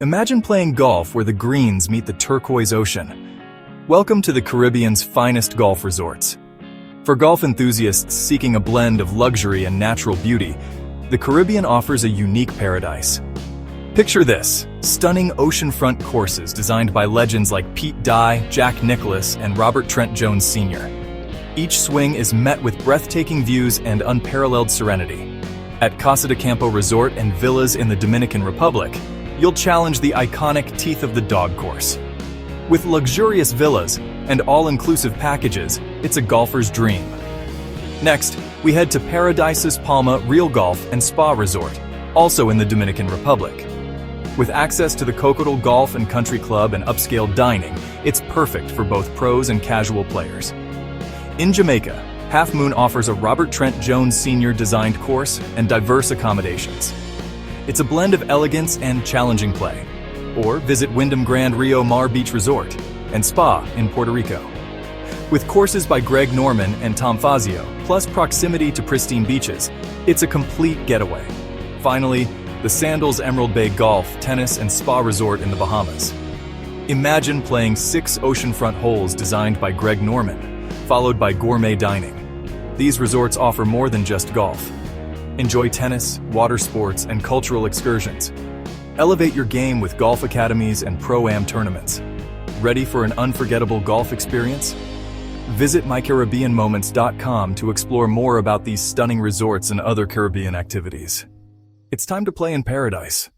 Imagine playing golf where the greens meet the turquoise ocean. Welcome to the Caribbean's finest golf resorts. For golf enthusiasts seeking a blend of luxury and natural beauty, the Caribbean offers a unique paradise. Picture this: stunning oceanfront courses designed by legends like Pete Dye, Jack Nicklaus, and Robert Trent Jones Sr. Each swing is met with breathtaking views and unparalleled serenity. At Casa de Campo Resort and Villas in the Dominican Republic, you'll challenge the iconic Teeth of the Dog course. With luxurious villas and all-inclusive packages, it's a golfer's dream. Next, we head to Paradisus Palma Real Golf and Spa Resort, also in the Dominican Republic. With access to the Cocodal Golf and Country Club and upscale dining, it's perfect for both pros and casual players. In Jamaica, Half Moon offers a Robert Trent Jones Sr. designed course and diverse accommodations. It's a blend of elegance and challenging play. Or visit Wyndham Grand Rio Mar Beach Resort and Spa in Puerto Rico. With courses by Greg Norman and Tom Fazio, plus proximity to pristine beaches, it's a complete getaway. Finally, the Sandals Emerald Bay Golf, Tennis, and Spa Resort in the Bahamas. Imagine playing 6 oceanfront holes designed by Greg Norman, followed by gourmet dining. These resorts offer more than just golf. Enjoy tennis, water sports, and cultural excursions. Elevate your game with golf academies and pro-am tournaments. Ready for an unforgettable golf experience? Visit mycaribbeanmoments.com to explore more about these stunning resorts and other Caribbean activities. It's time to play in paradise.